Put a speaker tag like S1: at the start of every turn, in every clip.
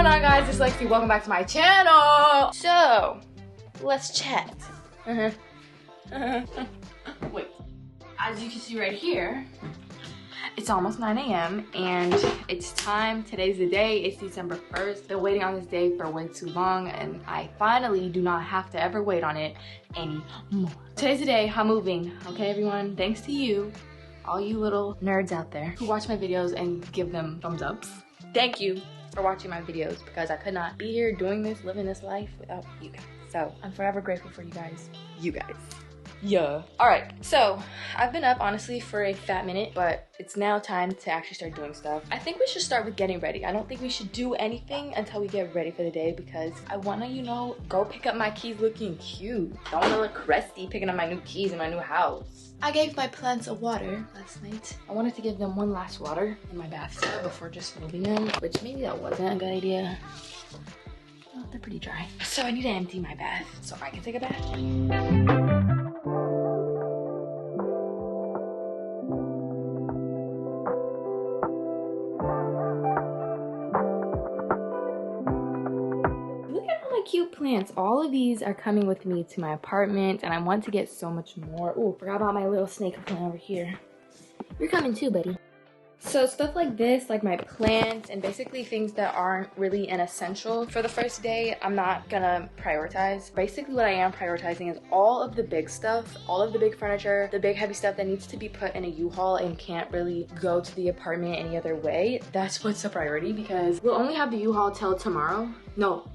S1: going on, guys? It's Lexi. Welcome back to my channel. So, let's chat. Wait. As you can see right here, it's almost 9 a.m. and it's time. Today's the day. It's December 1st. Been waiting on this day for way too long, and I finally do not have to ever wait on it anymore. Today's the day I'm moving. Okay, everyone? Thanks to you, all you little nerds out there who watch my videos and give them thumbs ups. Thank you for watching my videos, because I could not be here doing this, living this life without you guys. So I'm forever grateful for you guys. Yeah. All right, so I've been up honestly for a fat minute, but it's now time to actually start doing stuff. I think we should start with getting ready. I don't think we should do anything until we get ready for the day, because I wanna, you know, go pick up my keys looking cute. Don't wanna look crusty picking up my new keys in my new house. I gave my plants a water last night. I wanted to give them one last water in my bathtub before just moving them, which maybe that wasn't a good idea. Oh, they're pretty dry. So I need to empty my bath so I can take a bath. Cute plants. All of these are coming with me to my apartment, and I want to get so much more. Oh, forgot about my little snake plant over here. You're coming too, buddy. So stuff like this, like my plants, and basically things that aren't really an essential for the first day, I'm not gonna prioritize. Basically what I am prioritizing is all of the big stuff, all of the big furniture, the big heavy stuff that needs to be put in a U-Haul and can't really go to the apartment any other way. That's what's a priority, because we'll only have the U-Haul till tomorrow. No,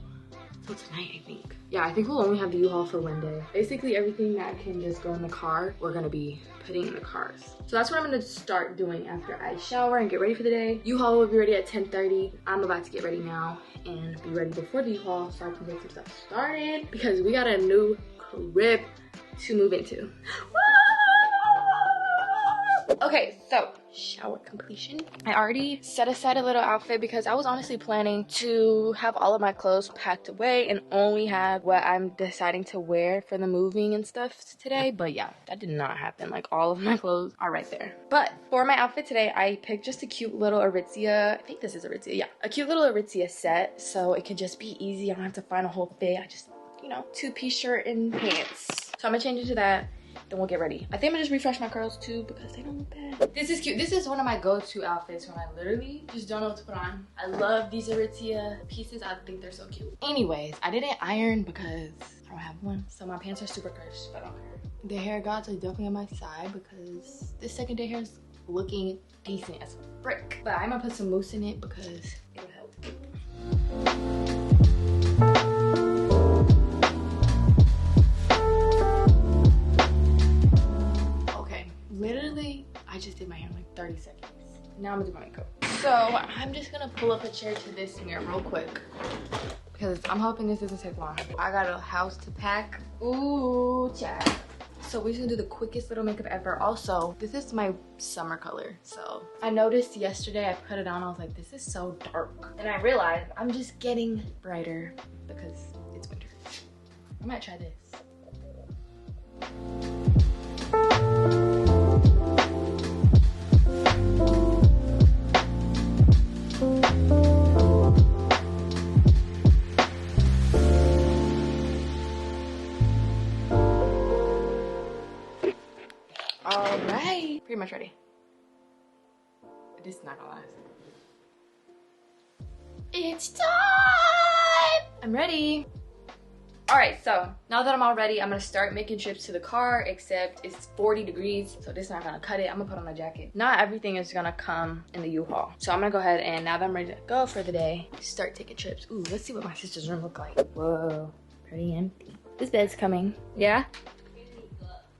S1: till tonight, I think. Yeah, I think we'll only have the U-Haul for one day. Basically everything that can just go in the car, we're gonna be putting in the cars. So that's what I'm gonna start doing after I shower and get ready for the day. U-Haul will be ready at 10:30. I'm about to get ready now and be ready before the U-Haul so I can get some stuff started, because we got a new crib to move into. Okay, so shower completion. I already set aside a little outfit because I was honestly planning to have all of my clothes packed away and only have what I'm deciding to wear for the moving and stuff today. But yeah, that did not happen. Like, all of my clothes are right there. But for my outfit today, I picked just a cute little Aritzia. I think this is Aritzia, yeah. A cute little Aritzia set, so it could just be easy. I don't have to find a whole fit. I just, you know, two-piece shirt and pants. So I'm gonna change into that. Then we'll get ready. I think I'm gonna just refresh my curls too, because they don't look bad. This is cute. This is one of my go-to outfits when I literally just don't know what to put on. I love these Aritzia pieces. I think they're so cute. Anyways, I didn't iron because I don't have one. So my pants are super cursed, but I don't care. The hair gods are definitely on my side because this second day hair is looking decent as frick. But I'm gonna put some mousse in it because it'll help. Literally, I just did my hair in like 30 seconds. Now I'm gonna do my makeup. So I'm just gonna pull up a chair to this mirror real quick, because I'm hoping this doesn't take long. I got a house to pack. Ooh, child. So we're just gonna do the quickest little makeup ever. Also, this is my summer color. So I noticed yesterday I put it on, I was like, this is so dark. And I realized I'm just getting brighter because it's winter. I might try this. All right, pretty much ready. This is not gonna last. It's time! I'm ready. All right, so now that I'm all ready, I'm gonna start making trips to the car, except it's 40 degrees, so this is not gonna cut it. I'm gonna put on a jacket. Not everything is gonna come in the U-Haul. So I'm gonna go ahead and, now that I'm ready to go for the day, start taking trips. Ooh, let's see what my sister's room look like. Whoa, pretty empty. This bed's coming, yeah?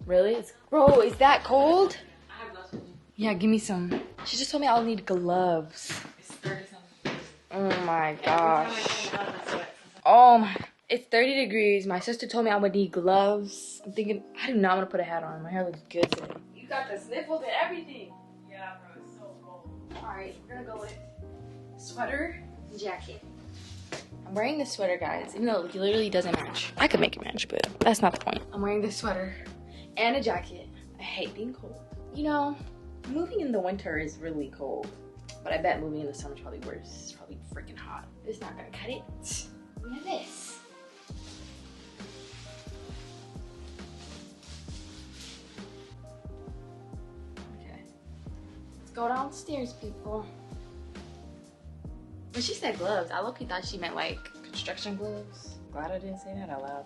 S1: Really? Bro, is that cold? I have gloves. Yeah, give me some. She just told me I'll need gloves. It's 30-something. Oh my gosh. Oh my. It's 30 degrees. My sister told me I would need gloves. I'm thinking, I do not want to put a hat on. My hair looks good today. You got the sniffles and everything. Yeah, bro, it's so cold. All right, we're gonna go with sweater and jacket. I'm wearing this sweater, guys, even though it literally doesn't match. I could make it match, but that's not the point. I'm wearing this sweater and a jacket. I hate being cold. You know, moving in the winter is really cold. But I bet moving in the summer is probably worse. It's probably freaking hot. It's not gonna cut it. Look at this. Okay. Let's go downstairs, people. When she said gloves, I low-key thought she meant like construction gloves. Glad I didn't say that out loud.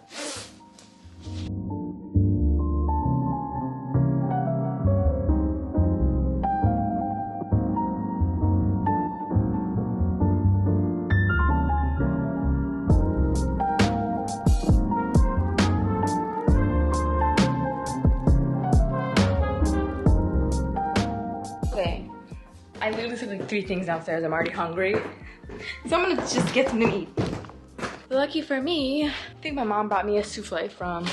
S1: Okay, I literally said like 3 things downstairs. I'm already hungry. So I'm gonna just get something to eat. Lucky for me, I think my mom brought me a souffle from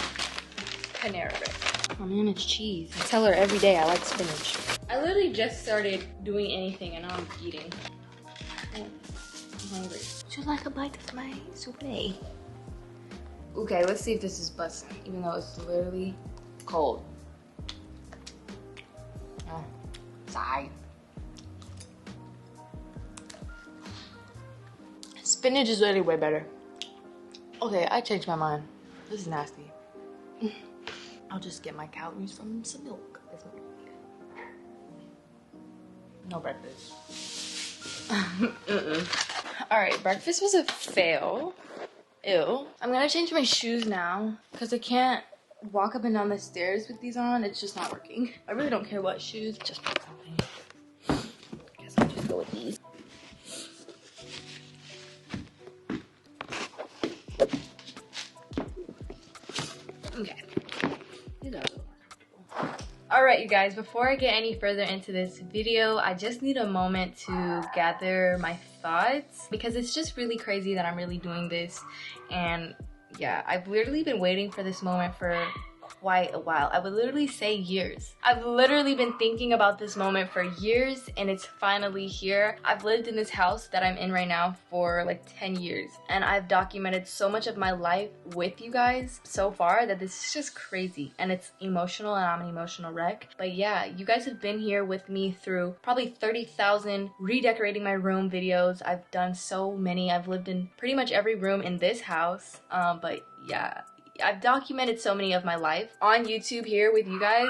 S1: Panera Bread. Oh man, it's cheese. I tell her every day I like spinach. I literally just started doing anything and now I'm eating. Oh, I'm hungry. Would you like a bite of my souffle? Okay, let's see if this is busting, even though it's literally cold. Oh, sigh. Spinach is literally way better. Okay, I changed my mind. This is nasty. I'll just get my calories from some milk. No breakfast. Alright, breakfast was a fail. Ew. I'm gonna change my shoes now because I can't walk up and down the stairs with these on. It's just not working. I really don't care what shoes, just pick something. I guess I'll just go with these. Okay. These are a little uncomfortable. Alright, you guys, before I get any further into this video, I just need a moment to gather my thoughts because it's just really crazy that I'm really doing this. And yeah, I've literally been waiting for this moment for quite a while. I would literally say years. I've literally been thinking about this moment for years and it's finally here. I've lived in this house that I'm in right now for like 10 years and I've documented so much of my life with you guys so far that this is just crazy and it's emotional and I'm an emotional wreck. But yeah, you guys have been here with me through probably 30,000 redecorating my room videos. I've done so many. I've lived in pretty much every room in this house. But yeah, I've documented so many of my life on YouTube here with you guys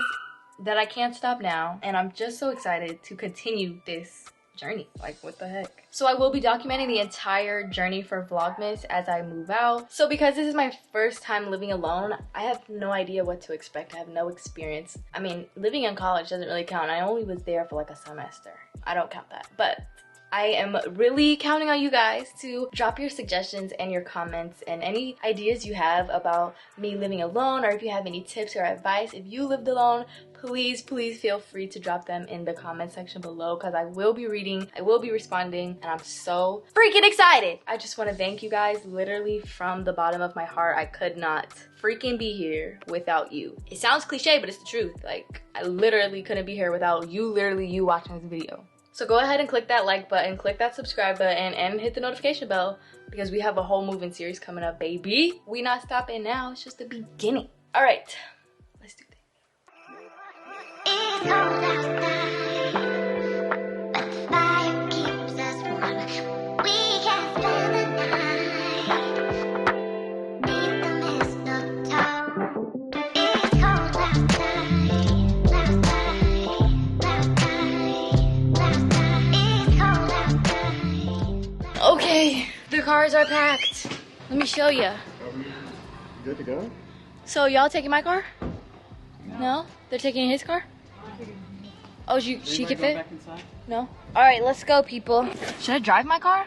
S1: that I can't stop now. And I'm just so excited to continue this journey. Like, what the heck? So I will be documenting the entire journey for Vlogmas as I move out. So because this is my first time living alone, I have no idea what to expect. I have no experience. I mean, living in college doesn't really count. I only was there for like a semester. I don't count that. But I am really counting on you guys to drop your suggestions and your comments and any ideas you have about me living alone, or if you have any tips or advice. If you lived alone, please feel free to drop them in the comment section below because I will be reading, I will be responding, and I'm so freaking excited. I just want to thank you guys literally from the bottom of my heart. I could not freaking be here without you. It sounds cliche, but it's the truth. Like, I literally couldn't be here without you, literally you watching this video. So go ahead and click that like button, click that subscribe button, and hit the notification bell because we have a whole moving series coming up, baby. We not stopping now, it's just the beginning. All right, let's do this. It's cold outside, but the fire keeps us warm. We can spend the night beneath the mistletoe. It's cold outside. Okay, the cars are packed. Let me show you.
S2: Good to go?
S1: So y'all taking my car? No? They're taking his car? Oh, she can fit?
S2: Back inside?
S1: No? Alright, let's go, people. Should I drive my car?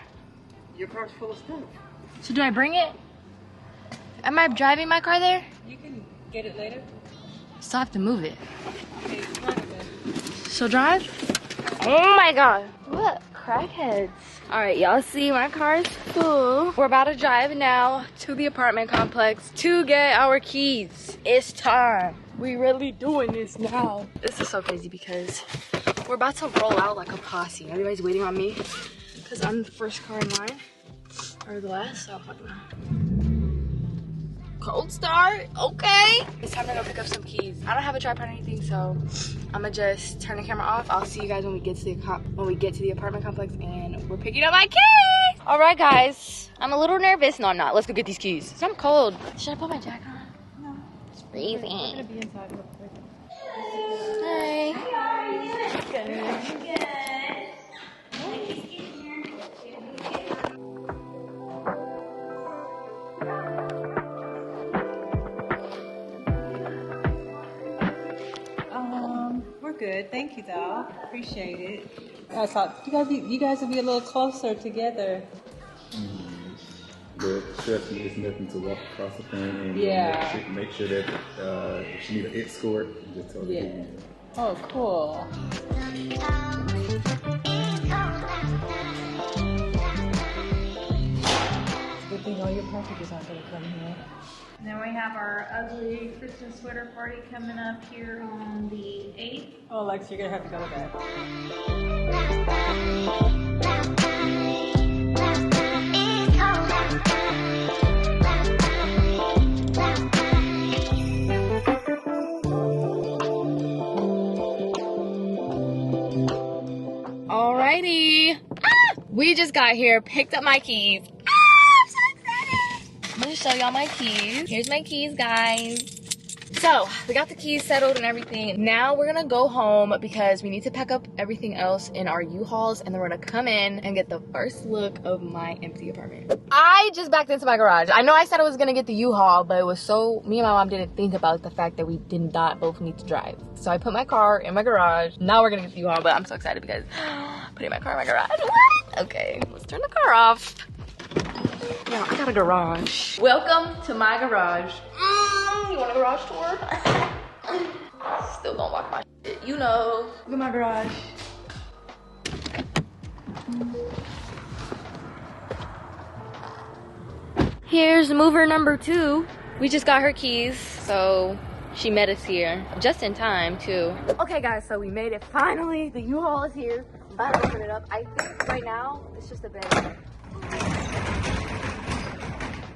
S2: Your car's full of stuff.
S1: So do I bring it? Am I driving my car there?
S2: You can get it later.
S1: Still have to move it.
S2: Okay, drive it then.
S1: So drive? Oh my god. What? Crackheads. Alright, y'all see my car is full. We're about to drive now to the apartment complex to get our keys. It's time. We really doing this now. This is so crazy because we're about to roll out like a posse. Everybody's waiting on me because I'm the first car in line. Or the last, so I don't know. Cold start, okay. It's time to go pick up some keys. I don't have a tripod or anything, so I'm gonna just turn the camera off. I'll see you guys when we get to the apartment complex and we're picking up my keys. All right, guys. I'm a little nervous. No, I'm not. Let's go get these keys. I'm cold. Should I put my jacket on?
S2: No.
S1: It's freezing.
S2: We're gonna be inside real quick.
S1: Hey.
S2: Good. We're good. Thank you, though. Appreciate it. I thought you guys would be a little closer together.
S3: The strategy is nothing to walk across the thing and make sure that if she need an escort, just tell her.
S2: Yeah. Oh, cool. Good thing all your packages aren't going to come here.
S4: And then we have our ugly Christmas sweater party coming up here on the 8th.
S2: Oh, Lex, you're going to have to go to that.
S1: Alrighty. We just got here, picked up my keys. I'm so excited. I'm gonna show y'all my keys. Here's my keys, guys. So we got the keys settled and everything. Now we're gonna go home because we need to pack up everything else in our U-Hauls, and then we're gonna come in and get the first look of my empty apartment. I just backed into my garage. I know I said I was gonna get the U-Haul, but it was me and my mom didn't think about the fact that we did not both need to drive. So I put my car in my garage. Now we're gonna get the U-Haul, but I'm so excited because putting my car in my garage. What? Okay, let's turn the car off. Yeah, I got a garage. Welcome to my garage. You want a garage tour? Still gonna lock my shit, you know. Look at my garage. Here's mover number 2. We just got her keys, so she met us here just in time too. Okay guys, so we made it finally. The U-Haul is here. I'm about to open it up. I think right now it's just a bed.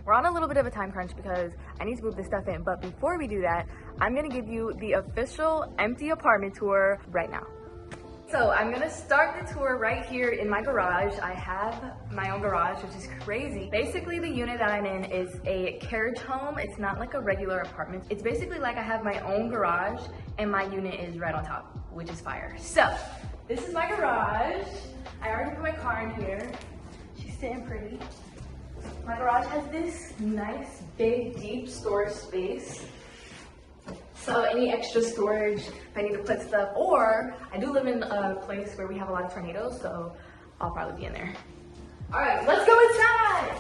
S1: We're on a little bit of a time crunch because I need to move this stuff in, but before we do that, I'm gonna give you the official empty apartment tour right now. So I'm gonna start the tour right here in my garage. I have my own garage, which is crazy. Basically, the unit that I'm in is a carriage home. It's not like a regular apartment. It's basically like I have my own garage and my unit is right on top, which is fire. So this is my garage. I already put my car in here. She's sitting pretty. My garage has this nice, big, deep storage space. So any extra storage if I need to put stuff, or I do live in a place where we have a lot of tornadoes, so I'll probably be in there. All right, let's go inside.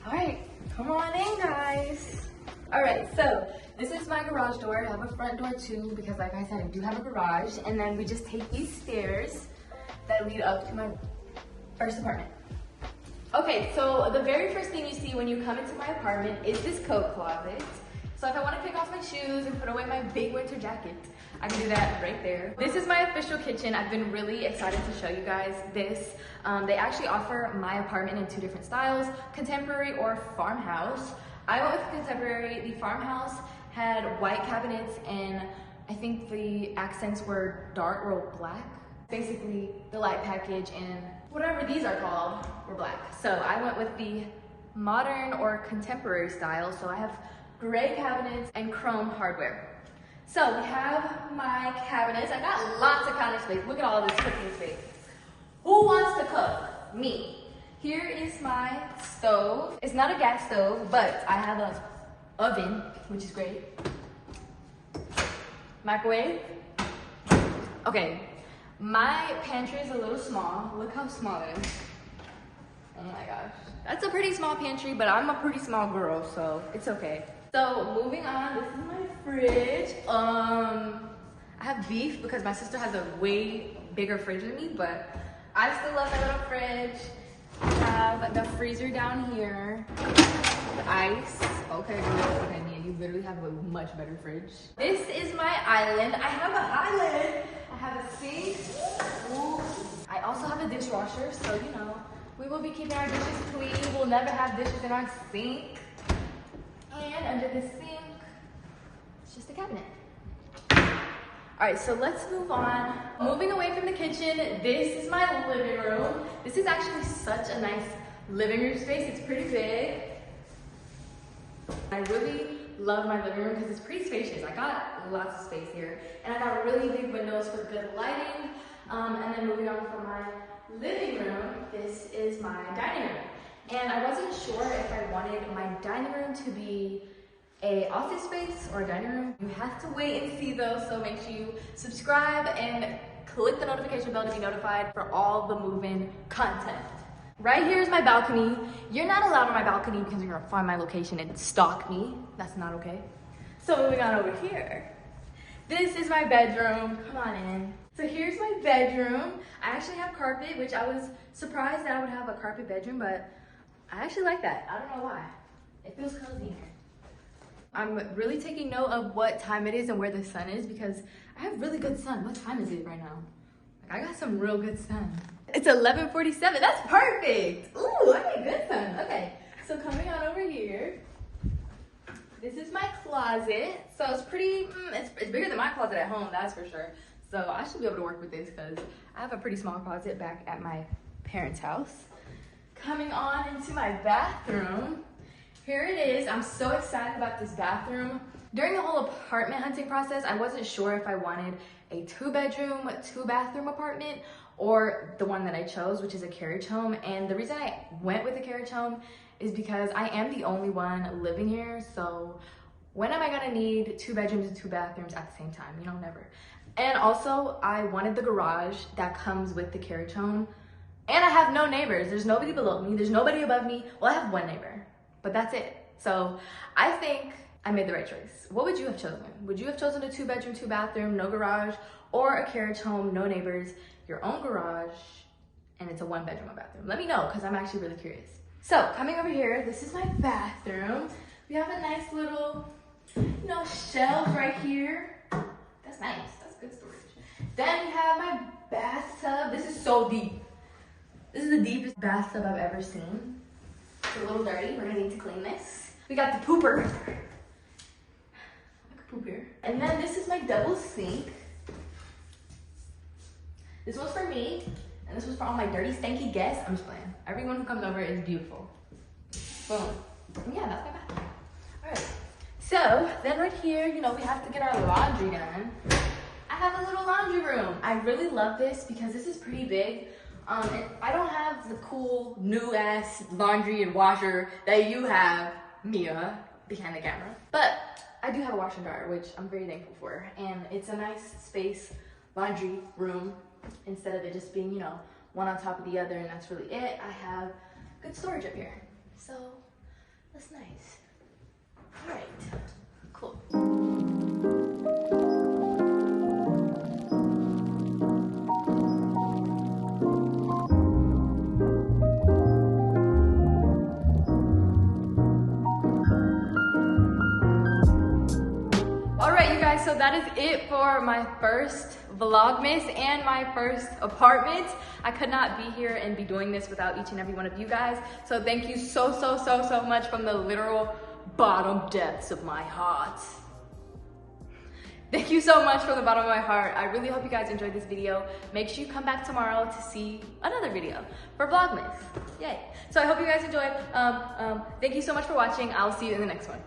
S1: All right, come on in, guys. All right, so this is my garage door. I have a front door too, because like I said, I do have a garage. And then we just take these stairs that lead up to my first apartment. Okay, so the very first thing you see when you come into my apartment is this coat closet. So if I want to pick off my shoes and put away my big winter jacket, I can do that right there. This is my official kitchen. I've been really excited to show you guys this. They actually offer my apartment in 2 different styles, contemporary or farmhouse. I went with contemporary. The farmhouse had white cabinets and I think the accents were dark or black. Basically the light package and whatever these are called were black. So I went with the modern or contemporary style. So I have gray cabinets and chrome hardware. So we have my cabinets. I got lots of counter space. Look at all this cooking space. Who wants to cook? Me. Here is my stove. It's not a gas stove, but I have an oven, which is great. Microwave. Okay, my pantry is a little small. Look how small it is. Oh my gosh. That's a pretty small pantry, but I'm a pretty small girl, so it's okay. So moving on, this is my fridge. I have beef because my sister has a way bigger fridge than me, but I still love my little fridge. I have the freezer down here. The ice. Okay, Mia, you literally have a much better fridge. This is my island. I have an island. I have a sink. Ooh. I also have a dishwasher, so you know, we will be keeping our dishes clean. We'll never have dishes in our sink. And under the sink, it's just a cabinet. All right, so let's move on. Moving away from the kitchen, this is my living room. This is actually such a nice living room space. It's pretty big. I really love my living room because it's pretty spacious. I got lots of space here, and I got really big windows for good lighting. And then moving on from my living room, this is my dining room. And I wasn't sure if I wanted my dining room to be a office space or a dining room. You have to wait and see those, so make sure you subscribe and click the notification bell to be notified for all the move-in content. Right here is my balcony. You're not allowed on my balcony because you're gonna find my location and stalk me. That's not okay. So moving on over here. This is my bedroom. Come on in. So here's my bedroom. I actually have carpet, which I was surprised that I would have a carpet bedroom, but I actually like that. I don't know why. It feels cozy in here. I'm really taking note of what time it is and where the sun is because I have really good sun. What time is it right now? Like, I got some real good sun. It's 11:47. That's perfect. Ooh, I get good sun. Okay, so coming on over here, this is my closet. So it's pretty, it's bigger than my closet at home, that's for sure. So I should be able to work with this because I have a pretty small closet back at my parents' house. Coming on into my bathroom, here it is. I'm so excited about this bathroom. During the whole apartment hunting process, I wasn't sure if I wanted a 2-bedroom, 2-bathroom apartment or the one that I chose, which is a carriage home. And the reason I went with a carriage home is because I am the only one living here. So when am I gonna need 2 bedrooms and 2 bathrooms at the same time? You know, never. And also I wanted the garage that comes with the carriage home. And I have no neighbors. There's nobody below me. There's nobody above me. Well, I have one neighbor, but that's it. So I think I made the right choice. What would you have chosen? Would you have chosen a 2-bedroom, 2-bathroom, no garage, or a carriage home, no neighbors, your own garage, and it's a 1-bedroom, 1-bathroom? Let me know, because I'm actually really curious. So coming over here, this is my bathroom. We have a nice little, you know, shelf right here. That's nice. That's good storage. Then we have my bathtub. This is so deep. This is the deepest bathtub I've ever seen. It's a little dirty. We're gonna need to clean this. We got the pooper. I could poop here. And then this is my double sink. This one's for me, and this was for all my dirty, stanky guests. I'm just playing. Everyone who comes over is beautiful. Boom. And yeah, that's my bathroom. All right. So then right here, you know, we have to get our laundry done. I have a little laundry room. I really love this because this is pretty big. And I don't have the cool new ass laundry and washer that you have, Mia, behind the camera. But I do have a washer and dryer, which I'm very thankful for. And it's a nice space laundry room instead of it just being, you know, one on top of the other and that's really it. I have good storage up here. So that's nice. All right, cool. So that is it for my first Vlogmas and my first apartment. I could not be here and be doing this without each and every one of you guys. So thank you so much from the literal bottom depths of my heart. Thank you so much from the bottom of my heart. I really hope you guys enjoyed this video. Make sure you come back tomorrow to see another video for Vlogmas. Yay. So I hope you guys enjoyed. Thank you so much for watching. I'll see you in the next one.